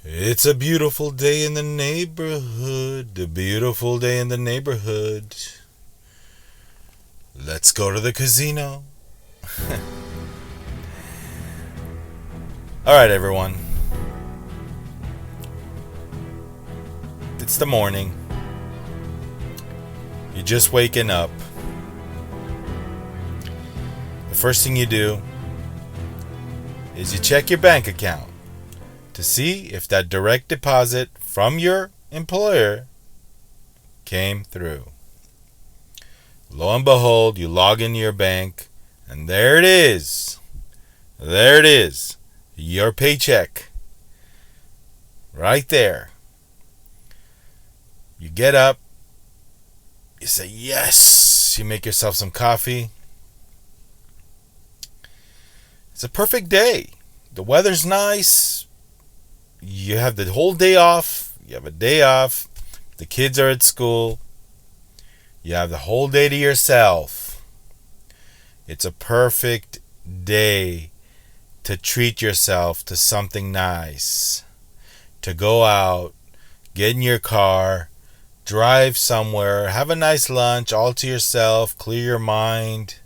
It's a beautiful day in the neighborhood. A beautiful day in the neighborhood. Let's go to the casino. Alright, everyone. It's the morning. You're just waking up. The first thing you do is you check your bank account to see if that direct deposit from your employer came through. Lo and behold, you log into your bank, and there it is. There it is. Your paycheck. Right there. You get up. You say, yes. You make yourself some coffee. It's a perfect day. The weather's nice. You have the whole day off. You have a day off. The kids are at school. You have the whole day to yourself. It's a perfect day to treat yourself to something nice. To go out, get in your car, drive somewhere, have a nice lunch all to yourself, clear your mind.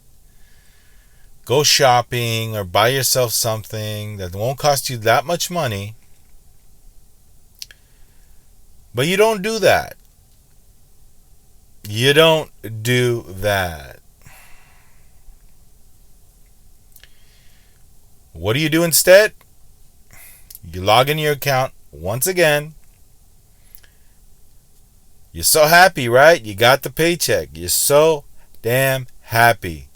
Go shopping or buy yourself something that won't cost you that much money. But you don't do that. You don't do that. What do you do instead? You log into your account once again. You're so happy, right? You got the paycheck. You're so damn happy.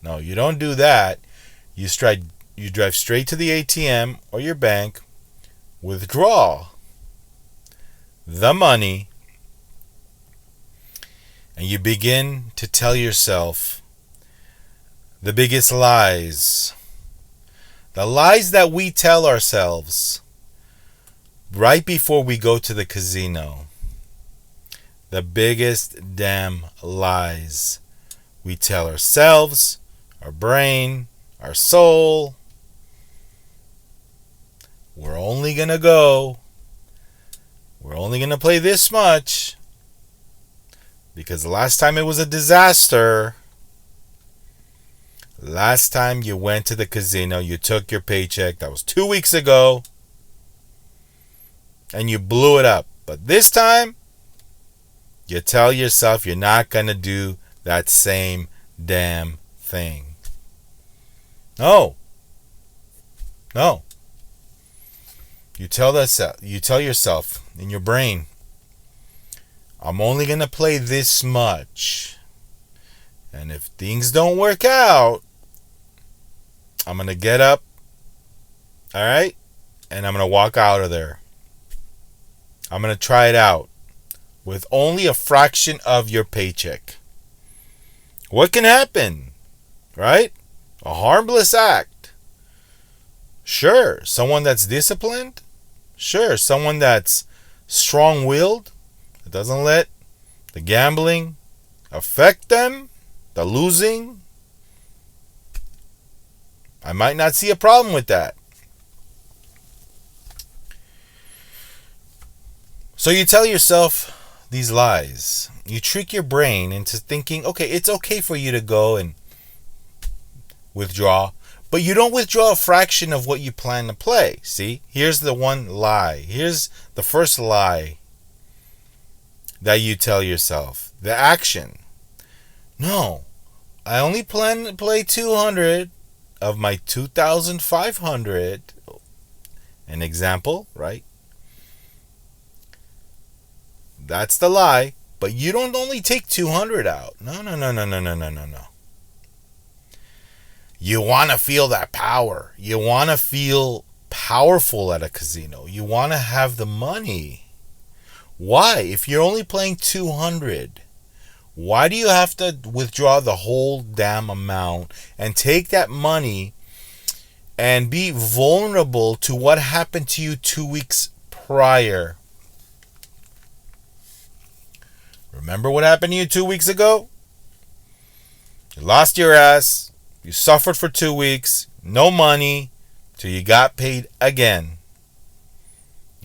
No, you don't do that. You drive straight to the ATM or your bank, withdraw the money, and you begin to tell yourself the biggest lies. The lies that we tell ourselves right before we go to the casino. The biggest damn lies we tell ourselves, our brain, our soul. We're only going to go. We're only going to play this much. Because the last time it was a disaster. Last time you went to the casino, you took your paycheck. That was 2 weeks ago. And you blew it up. But this time, you tell yourself you're not going to do that same damn thing. No. You tell yourself in your brain, I'm only going to play this much. And if things don't work out, I'm going to get up, all right? And I'm going to walk out of there. I'm going to try it out with only a fraction of your paycheck. What can happen, right? A harmless act. Sure, someone that's disciplined. Sure, someone that's strong-willed. That doesn't let the gambling affect them. The losing. I might not see a problem with that. So you tell yourself these lies. You trick your brain into thinking, okay, it's okay for you to go and withdraw, but you don't withdraw a fraction of what you plan to play. See, here's the one lie. Here's the first lie that you tell yourself. The action. No, I only plan to play 200 of my 2,500. An example, right? That's the lie. But you don't only take 200 out. No. You want to feel that power. You want to feel powerful at a casino. You want to have the money. Why? If you're only playing 200, why do you have to withdraw the whole damn amount and take that money and be vulnerable to what happened to you 2 weeks prior? Remember what happened to you 2 weeks ago? You lost your ass. You suffered for 2 weeks. No money. Till you got paid again.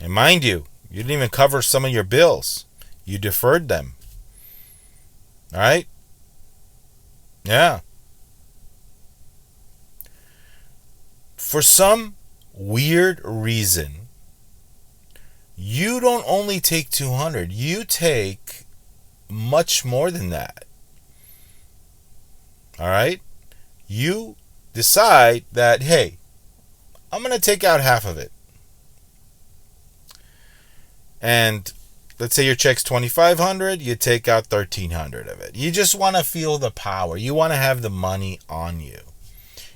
And mind you, you didn't even cover some of your bills. You deferred them. All right? Yeah. For some weird reason, you don't only take 200, you take much more than that. All right? You decide that, hey, I'm going to take out half of it. And let's say your check's $2,500, you take out $1,300 of it. You just want to feel the power. You want to have the money on you.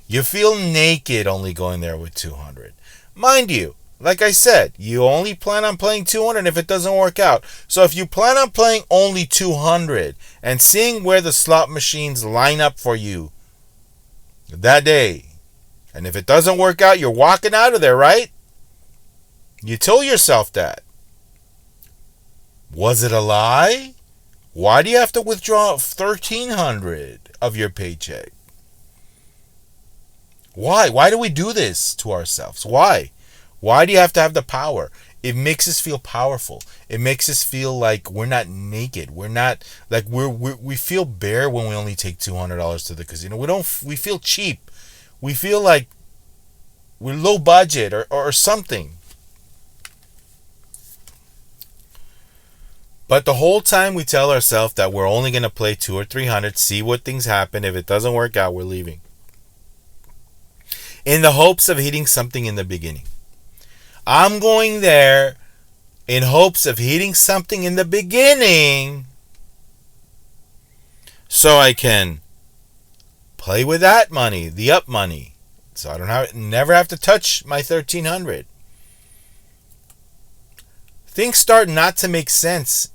You feel naked only going there with 200. Mind you, like I said, you only plan on playing 200 if it doesn't work out. So if you plan on playing only 200 and seeing where the slot machines line up for you that day, and if it doesn't work out, you're walking out of there, right? You told yourself that. Was it a lie? Why do you have to withdraw $1,300 of your paycheck? Why? Why do we do this to ourselves? Why? Why do you have to have the power? It makes us feel powerful. It makes us feel like we're not naked. We're not like we feel bare when we only take $200 to the casino. We feel cheap. We feel like we're low budget or something. But the whole time we tell ourselves that we're only going to play 200 or 300, see what things happen. If it doesn't work out, we're leaving. In the hopes of hitting something in the beginning. I'm going there in hopes of hitting something in the beginning so I can play with that money, the up money. So I don't never have to touch my $1,300. Things start not to make sense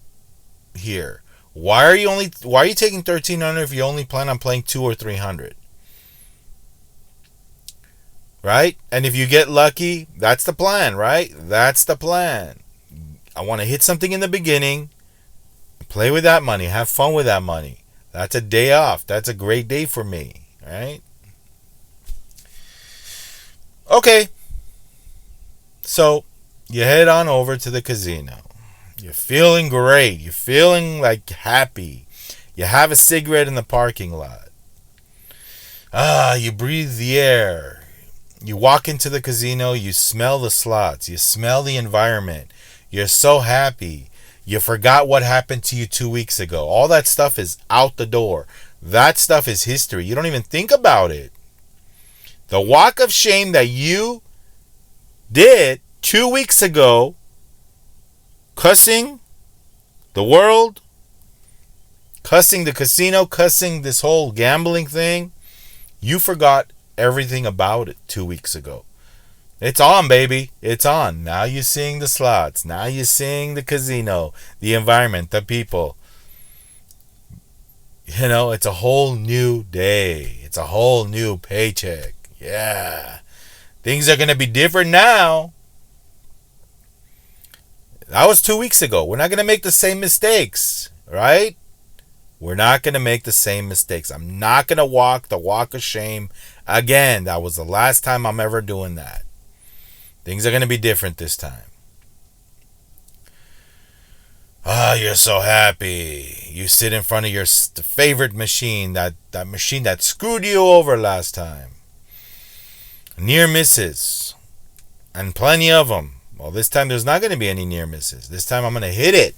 here. Why are you taking $1,300 if you only plan on playing 200 or 300? Right? And if you get lucky, that's the plan, right? That's the plan. I want to hit something in the beginning, play with that money, have fun with that money. That's a day off. That's a great day for me, right? Okay. So, you head on over to the casino. You're feeling great. You're feeling like happy. You have a cigarette in the parking lot. You breathe the air. You walk into the casino, you smell the slots, you smell the environment. You're so happy. You forgot what happened to you 2 weeks ago. All that stuff is out the door. That stuff is history. You don't even think about it. The walk of shame that you did 2 weeks ago, cussing the world, cussing the casino, cussing this whole gambling thing, you forgot everything about it 2 weeks ago. It's on, baby. It's on. Now you're seeing the slots. Now you're seeing the casino, the environment, the people. You know, it's a whole new day. It's a whole new paycheck. Yeah. Things are going to be different now. That was 2 weeks ago. We're not going to make the same mistakes, right? We're not going to make the same mistakes. I'm not going to walk the walk of shame again. That was the last time I'm ever doing that. Things are going to be different this time. You're so happy. You sit in front of your favorite machine, that machine that screwed you over last time. Near misses. And plenty of them. Well, this time there's not going to be any near misses. This time I'm going to hit it.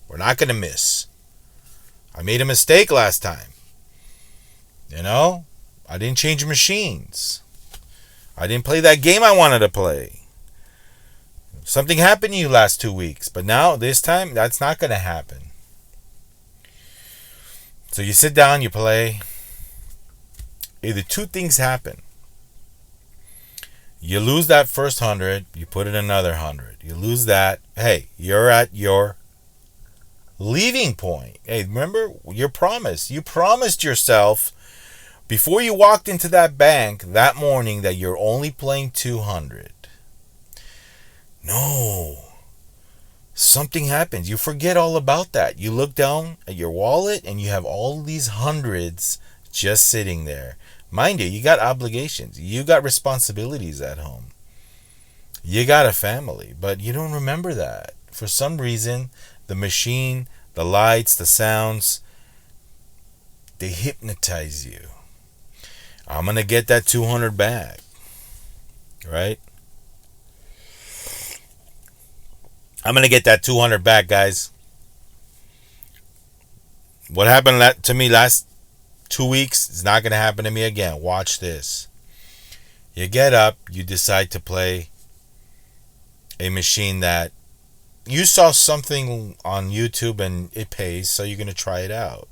We're not going to miss. I made a mistake last time. You know? I didn't change machines. I didn't play that game I wanted to play. Something happened to you last 2 weeks. But now, this time, that's not going to happen. So you sit down, you play. Either two things happen. You lose that first 100, you put in another 100. You lose that. Hey, you're at your leaving point. Hey, remember your promise. You promised yourself before you walked into that bank that morning that you're only playing 200. No. Something happens. You forget all about that. You look down at your wallet and you have all these hundreds just sitting there. Mind you, you got obligations. You got responsibilities at home. You got a family, but you don't remember that. For some reason, the machine, the lights, the sounds, they hypnotize you. I'm going to get that 200 back, right? I'm going to get that 200 back, guys. What happened to me last 2 weeks is not going to happen to me again. Watch this. You get up, you decide to play a machine that you saw something on YouTube and it pays, so you're going to try it out.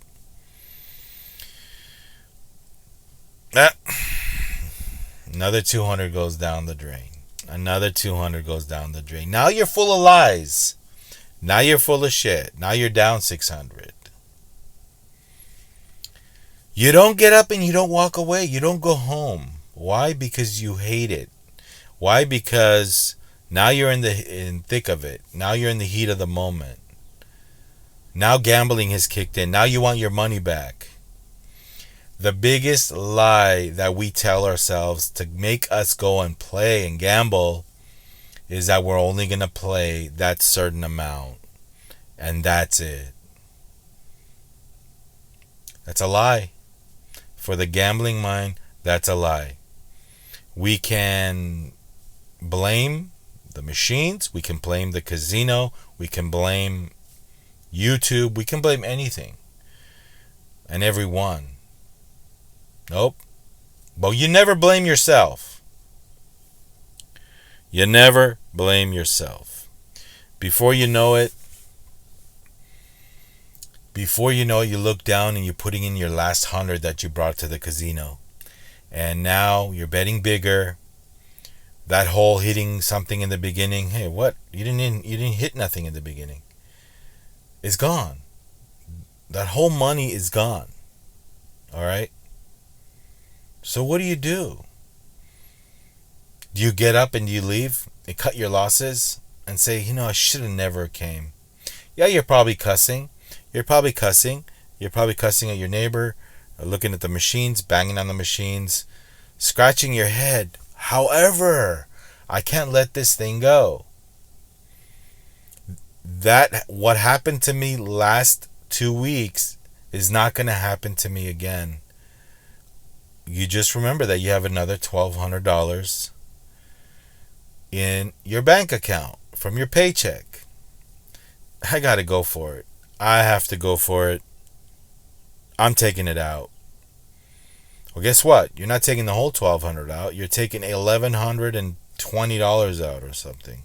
Another 200 goes down the drain. Another 200 goes down the drain. Now you're full of lies. Now you're full of shit. Now you're down 600. You don't get up and you don't walk away. You don't go home. Why? Because you hate it. Why? Because now you're in thick of it. Now you're in the heat of the moment. Now gambling has kicked in. Now you want your money back. The biggest lie that we tell ourselves to make us go and play and gamble is that we're only going to play that certain amount. And that's it. That's a lie. For the gambling mind, that's a lie. We can blame the machines. We can blame the casino. We can blame YouTube. We can blame anything and everyone. Nope. But you never blame yourself. You never blame yourself. Before you know it, you look down and you're putting in your last 100 that you brought to the casino. And now you're betting bigger. That hole hitting something in the beginning. Hey, what? You didn't hit nothing in the beginning. It's gone. That whole money is gone. All right? So what do? Do you get up and you leave and cut your losses and say, I should have never came? Yeah, you're probably cussing. You're probably cussing at your neighbor, looking at the machines, banging on the machines, scratching your head. However, I can't let this thing go. What happened to me last 2 weeks is not going to happen to me again. You just remember that you have another $1,200 in your bank account from your paycheck. I got to go for it. I have to go for it. I'm taking it out. Well, guess what? You're not taking the whole $1,200 out. You're taking $1,120 out or something.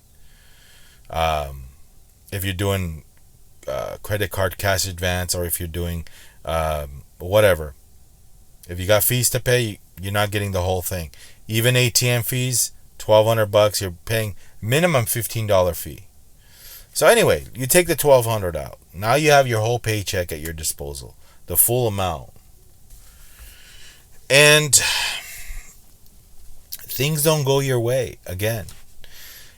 If you're doing credit card cash advance, or if you're doing whatever. If you got fees to pay, you're not getting the whole thing. Even ATM fees, $1,200, you're paying minimum $15 fee. So anyway, you take the $1,200 out. Now you have your whole paycheck at your disposal, the full amount. And things don't go your way again.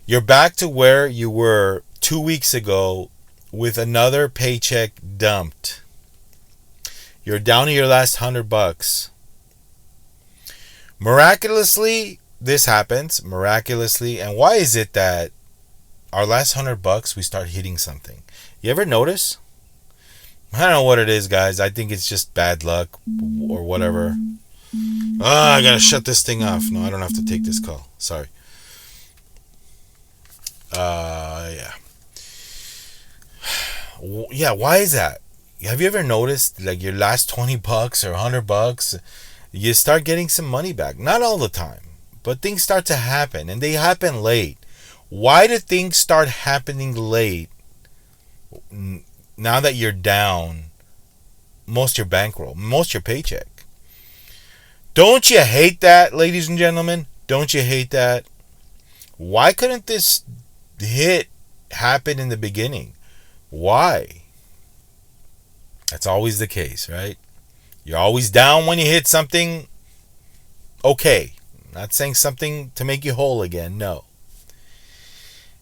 You're back to where you were 2 weeks ago with another paycheck dumped. You're down to your last $100. Miraculously, this happens. Miraculously. And why is it that our last $100 we start hitting something? You ever notice? I don't know what it is, guys. I think it's just bad luck or whatever. I gotta shut this thing off. No, I don't have to take this call. Sorry. Yeah. Yeah, why is that? Have you ever noticed, like, your last $20 or $100, you start getting some money back? Not all the time, but things start to happen, and they happen late. Why do things start happening late now that you're down most your bankroll, most your paycheck? Don't you hate that, ladies and gentlemen? Don't you hate that? Why couldn't this hit happen in the beginning? Why? That's always the case, right? You're always down when you hit something. Okay. Not saying something to make you whole again. No.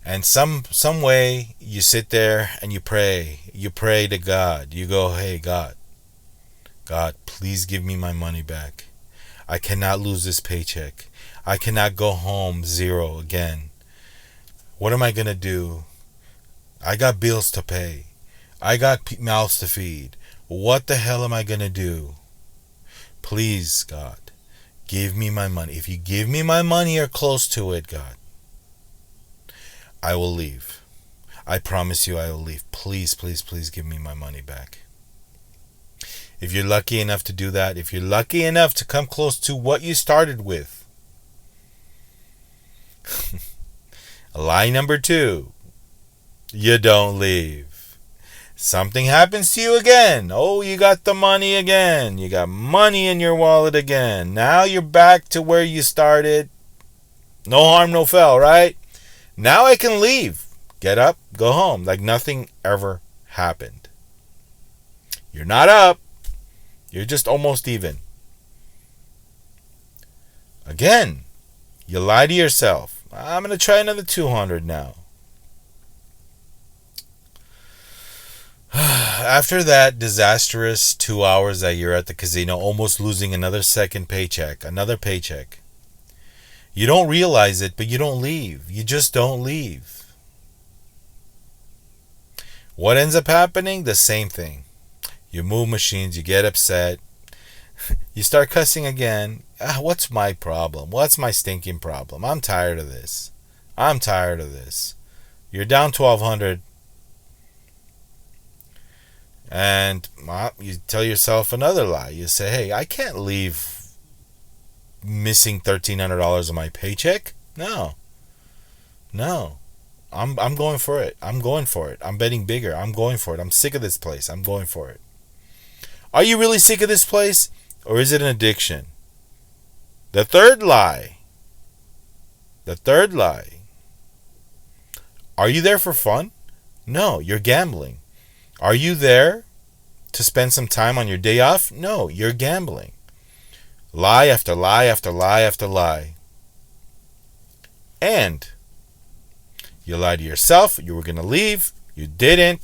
And some way you sit there and you pray. You pray to God. You go, hey, God, please give me my money back. I cannot lose this paycheck. I cannot go home zero again. What am I going to do? I got bills to pay. I got mouths to feed. What the hell am I going to do? Please, God, give me my money. If you give me my money or close to it, God, I will leave. I promise you I will leave. Please, please, please give me my money back. If you're lucky enough to do that, if you're lucky enough to come close to what you started with. Lie number 2. You don't leave. Something happens to you again. Oh, you got the money again. You got money in your wallet again. Now you're back to where you started. No harm, no foul, right? Now I can leave. Get up, go home, like nothing ever happened. You're not up. You're just almost even. Again, you lie to yourself. I'm going to try another 200 now. After that disastrous 2 hours that you're at the casino, almost losing another second paycheck, another paycheck, you don't realize it, but you don't leave. You just don't leave. What ends up happening? The same thing. You move machines, you get upset, you start cussing again. What's my problem? What's my stinking problem? I'm tired of this. I'm tired of this. You're down 1,200. And you tell yourself another lie. You say, hey, I can't leave missing $1,300 of my paycheck. No. I'm going for it. I'm going for it. I'm betting bigger. I'm going for it. I'm sick of this place. I'm going for it. Are you really sick of this place? Or is it an addiction? The third lie. Are you there for fun? No, you're gambling. Are you there to spend some time on your day off? No, you're gambling. Lie after lie after lie after lie. And you lied to yourself. You were going to leave. You didn't.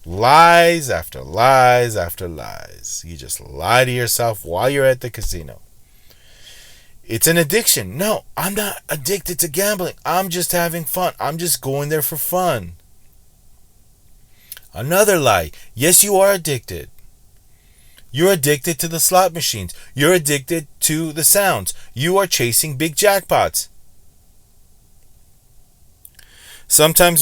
Lies after lies after lies. You just lie to yourself while you're at the casino. It's an addiction. No, I'm not addicted to gambling. I'm just having fun. I'm just going there for fun. Another lie. Yes, you are addicted. You're addicted to the slot machines. You're addicted to the sounds. You are chasing big jackpots. Sometimes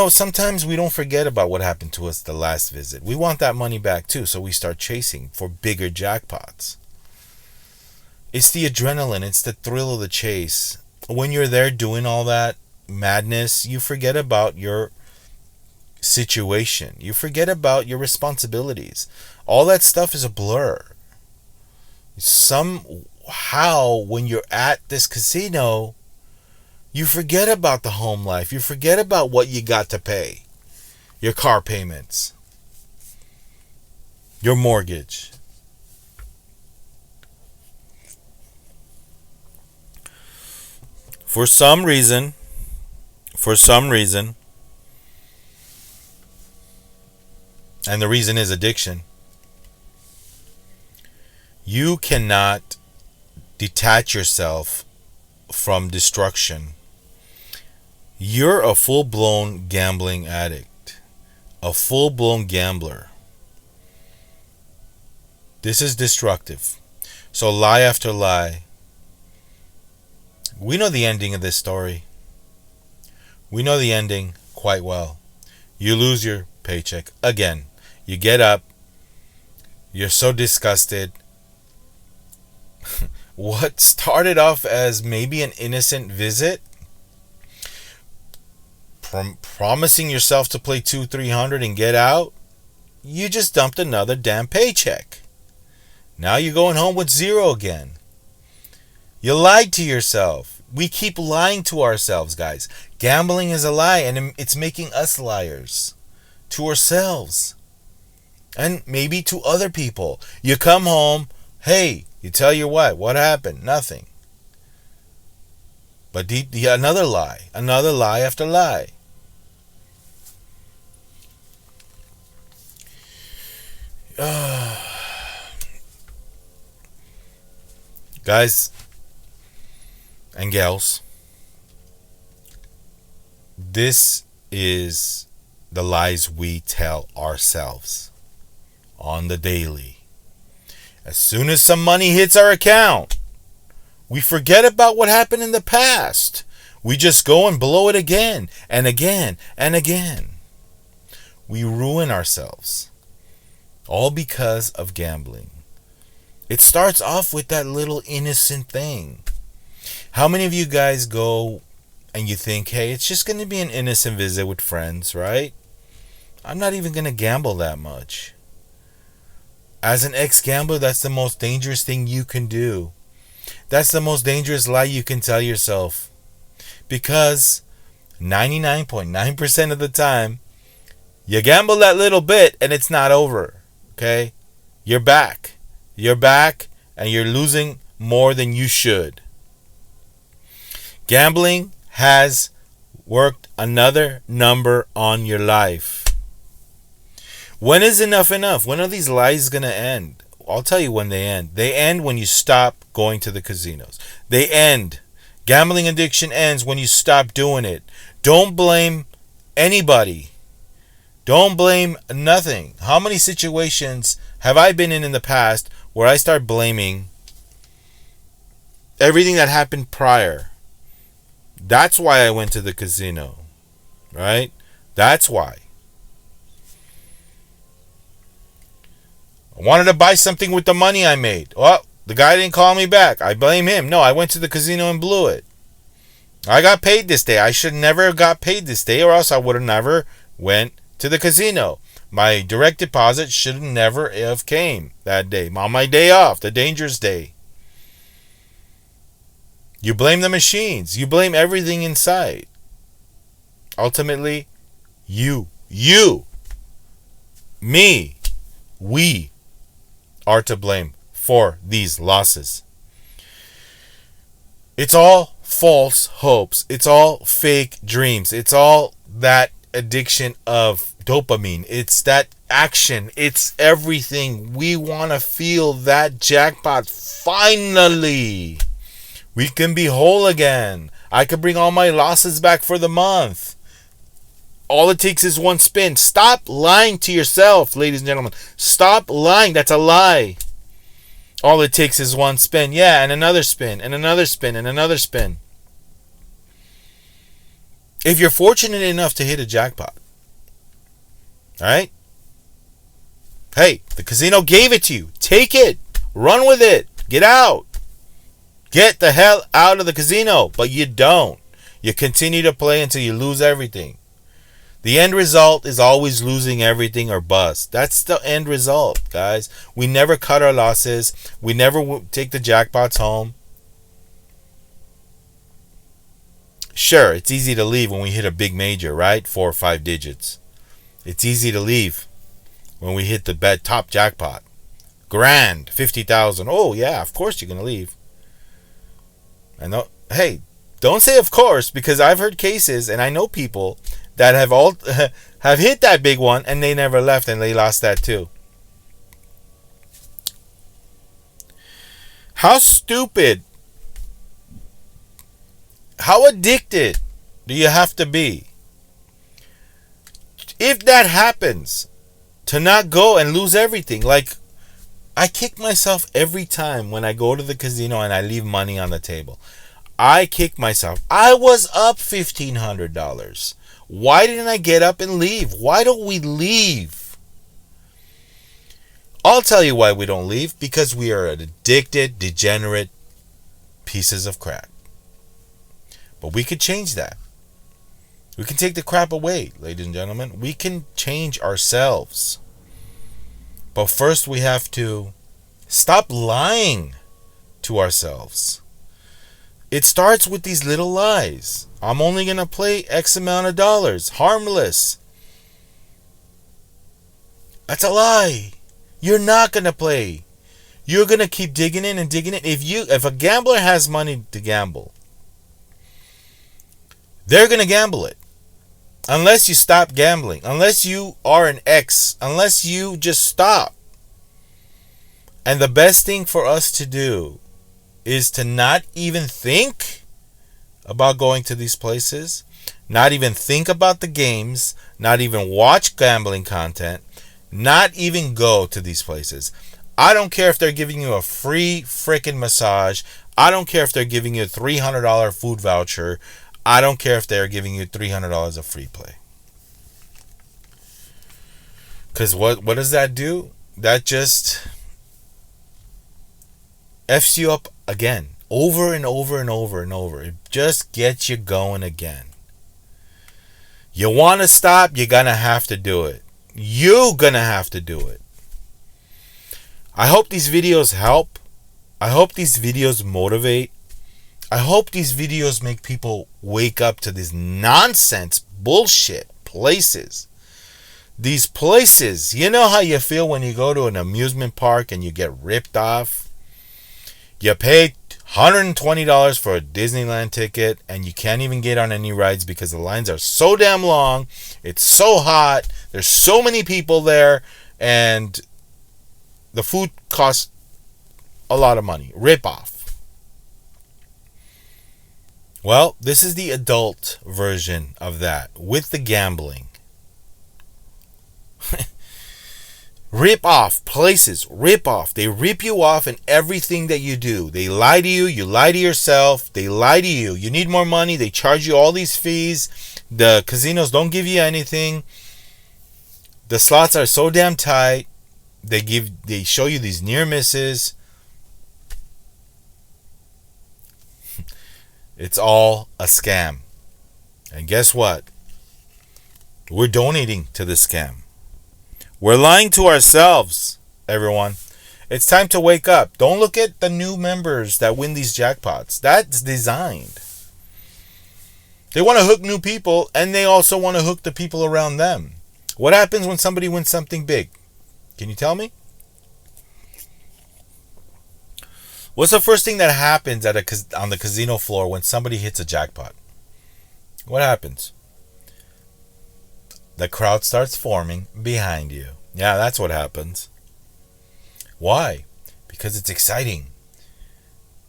sometimes we don't forget about what happened to us the last visit. We want that money back too, so we start chasing for bigger jackpots. It's the adrenaline. It's the thrill of the chase. When you're there doing all that madness, you forget about your situation. You forget about your responsibilities. All that stuff is a blur. Somehow, when you're at this casino, you forget about the home life. You forget about what you got to pay. Your car payments. Your mortgage. For some reason, and the reason is addiction, you cannot detach yourself from destruction. You're a full-blown gambling addict, a full-blown gambler. This is destructive. So lie after lie. We know the ending of this story. We know the ending quite well. You lose your paycheck again. You get up. You're so disgusted. What started off as maybe an innocent visit, promising yourself to play 200-300 and get out, you just dumped another damn paycheck. Now you're going home with zero again. You lied to yourself. We keep lying to ourselves, guys. Gambling is a lie, and it's making us liars to ourselves and maybe to other people. You come home, hey, you tell your wife, what happened? Nothing. But another lie after lie. Guys and gals, This is the lies we tell ourselves on the daily. As soon as some money hits our account, we forget about what happened in the past. We just go and blow it again and again and again. We ruin ourselves. All because of gambling. It starts off with that little innocent thing. How many of you guys go and you think, hey, it's just going to be an innocent visit with friends, right? I'm not even going to gamble that much. As an ex-gambler, that's the most dangerous thing you can do. That's the most dangerous lie you can tell yourself. Because 99.9% of the time, you gamble that little bit and it's not over. Okay? You're back. You're back and you're losing more than you should. Gambling has worked another number on your life. When is enough enough? When are these lies going to end? I'll tell you when they end. They end when you stop going to the casinos. They end. Gambling addiction ends when you stop doing it. Don't blame anybody. Don't blame nothing. How many situations have I been in the past where I start blaming everything that happened prior? That's why I went to the casino. Right? That's why. I wanted to buy something with the money I made. Well, the guy didn't call me back. I blame him. No, I went to the casino and blew it. I got paid this day. I should never have got paid this day, or else I would have never went to the casino. My direct deposit should have never have came that day. On my day off, the dangerous day. You blame the machines. You blame everything inside. Ultimately, me, we are to blame for these losses. It's all false hopes. It's all fake dreams. It's all that addiction of dopamine. It's that action. It's everything. We want to feel that jackpot. Finally, we can be whole again. I can bring all my losses back for the month. All it takes is one spin. Stop lying to yourself, ladies and gentlemen. Stop lying. That's a lie. All it takes is one spin. Yeah, and another spin, and another spin, and another spin. If you're fortunate enough to hit a jackpot, alright? Hey, the casino gave it to you. Take it. Run with it. Get out. Get the hell out of the casino. But you don't. You continue to play until you lose everything. The end result is always losing everything or bust. That's the end result, guys. We never cut our losses. We never take the jackpots home. Sure, it's easy to leave when we hit a big major, right? 4 or 5 digits. It's easy to leave when we hit the top jackpot. Grand, 50,000. Oh, yeah, of course you're going to leave. And hey, don't say of course, because I've heard cases and I know people that have hit that big one and they never left and they lost that too. How stupid, how addicted do you have to be? If that happens, to not go and lose everything. Like, I kick myself every time when I go to the casino and I leave money on the table. I kick myself. I was up $1,500. Why didn't I get up and leave? Why don't we leave? I'll tell you why we don't leave. Because we are addicted, degenerate pieces of crap. But we could change that. We can take the crap away, ladies and gentlemen. We can change ourselves. But first we have to stop lying to ourselves. It starts with these little lies. I'm only going to play X amount of dollars. Harmless. That's a lie. You're not going to play. You're going to keep digging in and digging in. If a gambler has money to gamble, they're going to gamble it. Unless you stop gambling. Unless you are an X. Unless you just stop. And the best thing for us to do is to not even think about going to these places, not even think about the games, not even watch gambling content, not even go to these places. I don't care if they're giving you a free freaking massage. I don't care if they're giving you a $300 food voucher. I don't care if they're giving you $300 of free play. Because what does that do? That just F's you up again. Over and over and over and over. It just gets you going again. You want to stop, you're going to have to do it. You're going to have to do it. I hope these videos help. I hope these videos motivate. I hope these videos make people wake up to these nonsense bullshit places. These places, you know how you feel when you go to an amusement park and you get ripped off? You pay $120 for a Disneyland ticket and you can't even get on any rides because the lines are so damn long. It's so hot. There's so many people there and the food costs a lot of money. Rip off. Well, this is the adult version of that with the gambling. Rip off places. Rip off. They rip you off in everything that you do. They lie to you. You lie to yourself. They lie to you. You need more money. They charge you all these fees. The casinos don't give you anything. The slots are so damn tight. They show you these near misses. It's all a scam. And guess what? We're donating to the scam. We're lying to ourselves, everyone. It's time to wake up. Don't look at the new members that win these jackpots. That's designed. They want to hook new people, and they also want to hook the people around them. What happens when somebody wins something big? Can you tell me? What's the first thing that happens on the casino floor when somebody hits a jackpot? What happens? The crowd starts forming behind you. Yeah, that's what happens. Why? Because it's exciting.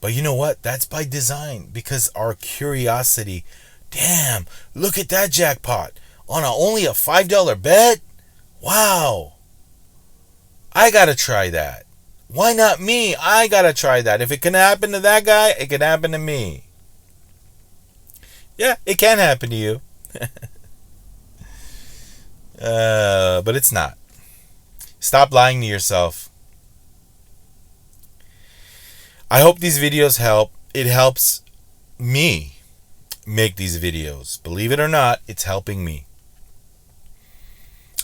But you know what? That's by design. Because our curiosity. Damn, look at that jackpot. On only a $5 bet? Wow. I gotta try that. Why not me? I gotta try that. If it can happen to that guy, it can happen to me. Yeah, it can happen to you. But it's not. Stop lying to yourself. I hope these videos help. It helps me make these videos. Believe it or not, it's helping me.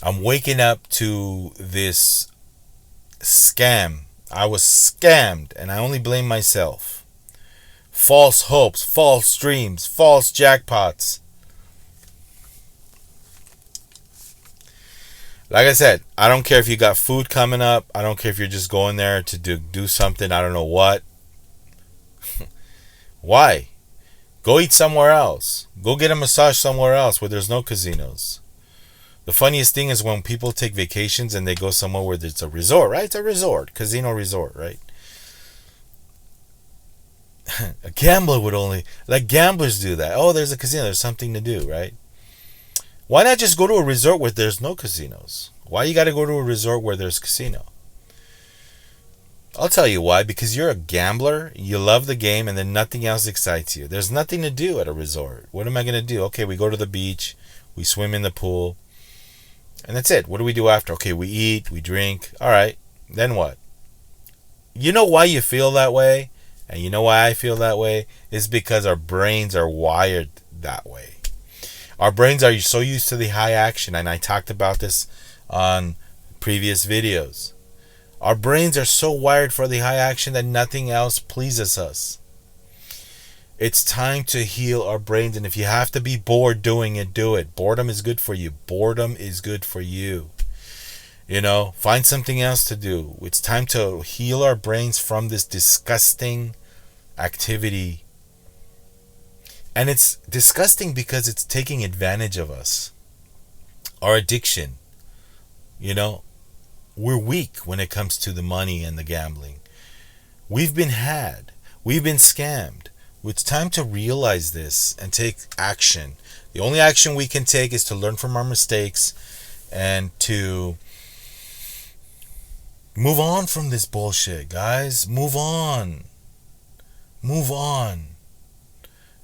I'm waking up to this scam. I was scammed, and I only blame myself. False hopes, false dreams, false jackpots. Like I said, I don't care if you got food coming up. I don't care if you're just going there to do something. I don't know what. Why? Go eat somewhere else. Go get a massage somewhere else where there's no casinos. The funniest thing is when people take vacations and they go somewhere where it's a resort, right? It's a resort. Casino resort, right? A gambler would only... Like gamblers do that. Oh, there's a casino. There's something to do, right? Why not just go to a resort where there's no casinos? Why you got to go to a resort where there's casino? I'll tell you why. Because you're a gambler, you love the game, and then nothing else excites you. There's nothing to do at a resort. What am I going to do? Okay, we go to the beach, we swim in the pool, and that's it. What do we do after? Okay, we eat, we drink. All right, then what? You know why you feel that way? And you know why I feel that way? It's because our brains are wired that way. Our brains are so used to the high action, and I talked about this on previous videos. Our brains are so wired for the high action that nothing else pleases us. It's time to heal our brains, and if you have to be bored doing it, do it. Boredom is good for you. Boredom is good for you. You know, find something else to do. It's time to heal our brains from this disgusting activity. And it's disgusting because it's taking advantage of us. Our addiction. You know, we're weak when it comes to the money and the gambling. We've been had. We've been scammed. It's time to realize this and take action. The only action we can take is to learn from our mistakes and to move on from this bullshit, guys. Move on. Move on.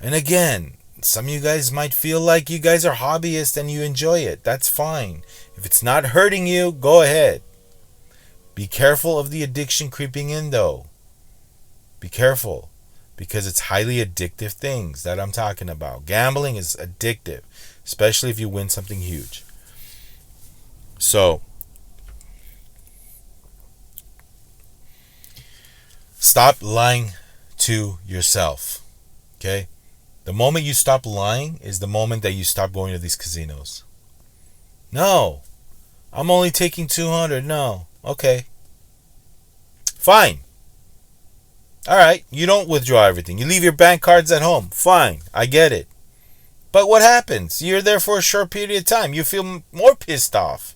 And again, some of you guys might feel like you guys are hobbyists and you enjoy it. That's fine. If it's not hurting you, go ahead. Be careful of the addiction creeping in, though. Be careful, because it's highly addictive things that I'm talking about. Gambling is addictive, especially if you win something huge. So, stop lying to yourself. Okay? The moment you stop lying is the moment that you stop going to these casinos. No, I'm only taking 200. No. Okay. Fine. Alright, you don't withdraw everything. You leave your bank cards at home. Fine, I get it. But what happens? You're there for a short period of time. You feel more pissed off.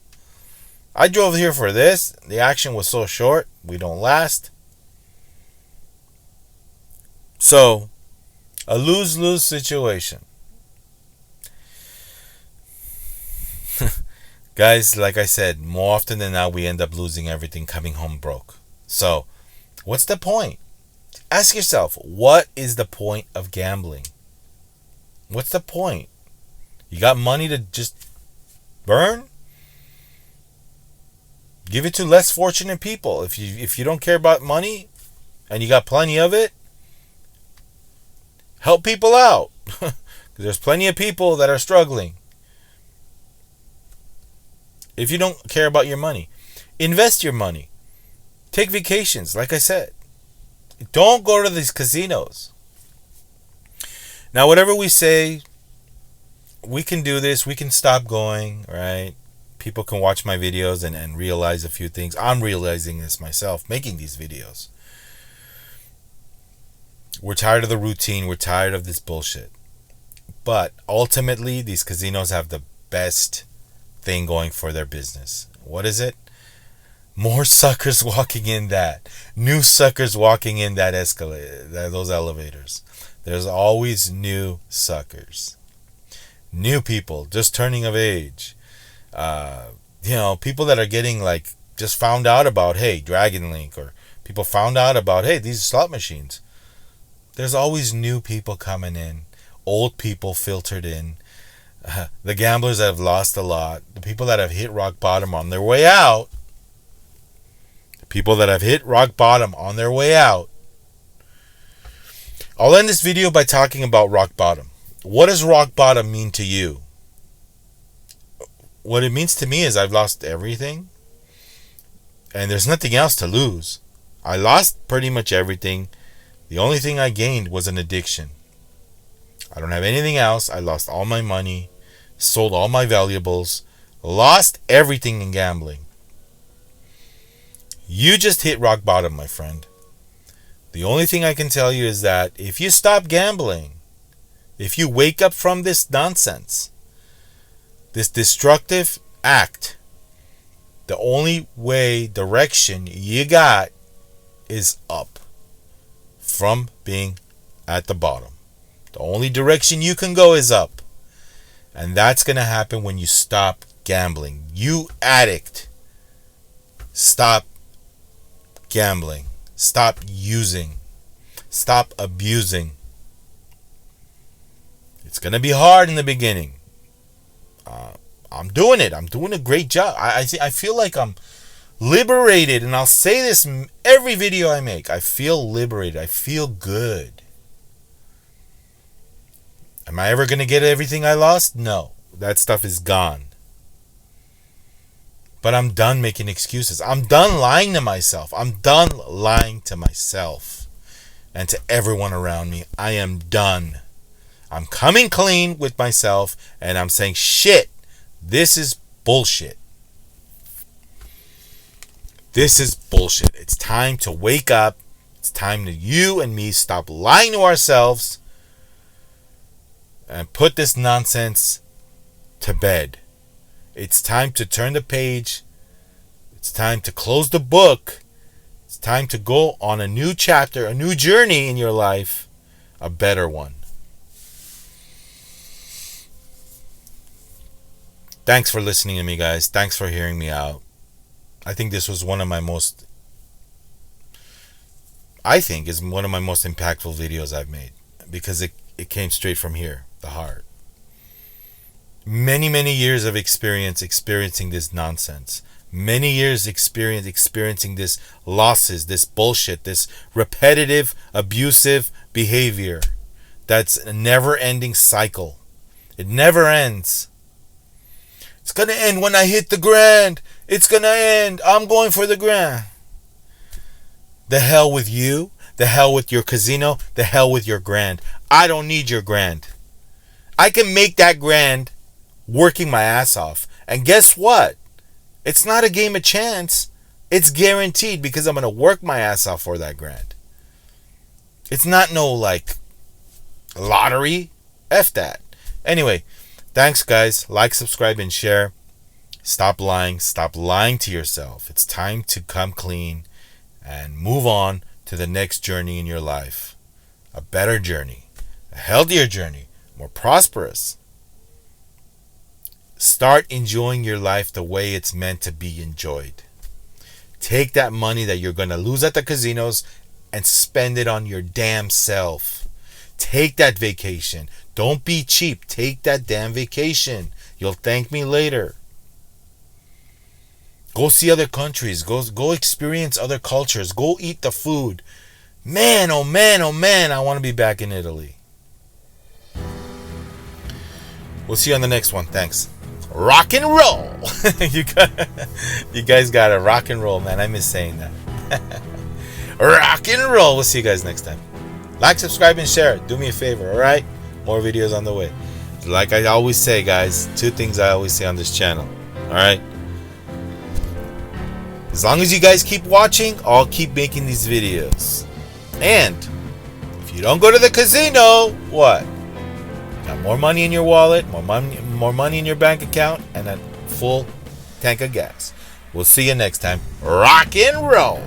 I drove here for this. The action was so short. We don't last. So, a lose-lose situation. Guys, like I said, more often than not, we end up losing everything, coming home broke. So, what's the point? Ask yourself, what is the point of gambling? What's the point? You got money to just burn? Give it to less fortunate people. If you don't care about money and you got plenty of it, help people out. There's plenty of people that are struggling. If you don't care about your money, invest your money. Take vacations, like I said. Don't go to these casinos. Now, whatever we say, we can do this. We can stop going, right? People can watch my videos and realize a few things. I'm realizing this myself, making these videos. We're tired of the routine. We're tired of this bullshit. But ultimately, these casinos have the best thing going for their business. What is it? More suckers walking in that. New suckers walking in that escalator, those elevators. There's always new suckers. New people just turning of age. People that are getting just found out about, hey, Dragon Link, or people found out about, hey, these slot machines. There's always new people coming in. Old people filtered in. The gamblers that have lost a lot. The people that have hit rock bottom on their way out. The people that have hit rock bottom on their way out. I'll end this video by talking about rock bottom. What does rock bottom mean to you? What it means to me is I've lost everything. And there's nothing else to lose. I lost pretty much everything. The only thing I gained was an addiction. I don't have anything else. I lost all my money. Sold all my valuables. Lost everything in gambling. You just hit rock bottom, my friend. The only thing I can tell you is that if you stop gambling, if you wake up from this nonsense, this destructive act, the only direction you got is up from being at the bottom. The only direction you can go is up. And that's going to happen when you stop gambling. You addict. Stop gambling. Stop using. Stop abusing. It's going to be hard in the beginning. I'm doing it. I'm doing a great job. I feel like I'm liberated. And I'll say this in every video I make. I feel liberated. I feel good. Am I ever going to get everything I lost? No. That stuff is gone. But I'm done making excuses. I'm done lying to myself. I'm done lying to myself and to everyone around me. I am done. I'm coming clean with myself and I'm saying, shit, this is bullshit. This is bullshit. It's time to wake up. It's time to you and me stop lying to ourselves and put this nonsense to bed. It's time to turn the page. It's time to close the book. It's time to go on a new chapter, a new journey in your life a better one. Thanks for listening to me, guys. Thanks for hearing me out. I think this was one of my most impactful videos I've made, because it came straight from here, the heart. Many years of experiencing this nonsense. Many years experiencing this losses, this bullshit, this repetitive, abusive behavior. That's a never-ending cycle. It never ends. It's gonna end when I hit the grand. It's gonna end. I'm going for the grand. The hell with you. The hell with your casino. The hell with your grand. I don't need your grand. I can make that grand working my ass off. And guess what? It's not a game of chance. It's guaranteed, because I'm going to work my ass off for that grand. It's not no like lottery. F that. Anyway, thanks guys. Like, subscribe, and share. Stop lying. Stop lying to yourself. It's time to come clean and move on to the next journey in your life. A better journey. A healthier journey. More prosperous. Start enjoying your life the way it's meant to be enjoyed. Take that money that you're going to lose at the casinos and spend it on your damn self. Take that vacation. Don't be cheap. Take that damn vacation. You'll thank me later. Go see other countries. Go experience other cultures. Go eat the food. Man, oh man, oh man, I want to be back in Italy. We'll see you on the next one. Thanks. Rock and roll. You guys got to rock and roll, man. I miss saying that. Rock and roll. We'll see you guys next time. Like, subscribe, and share. Do me a favor, all right? More videos on the way. Like I always say, guys, 2 things I always say on this channel, all right? As long as you guys keep watching, I'll keep making these videos. And if you don't go to the casino, what? Got more money in your wallet, more money in your bank account, and a full tank of gas. We'll see you next time. Rock and roll.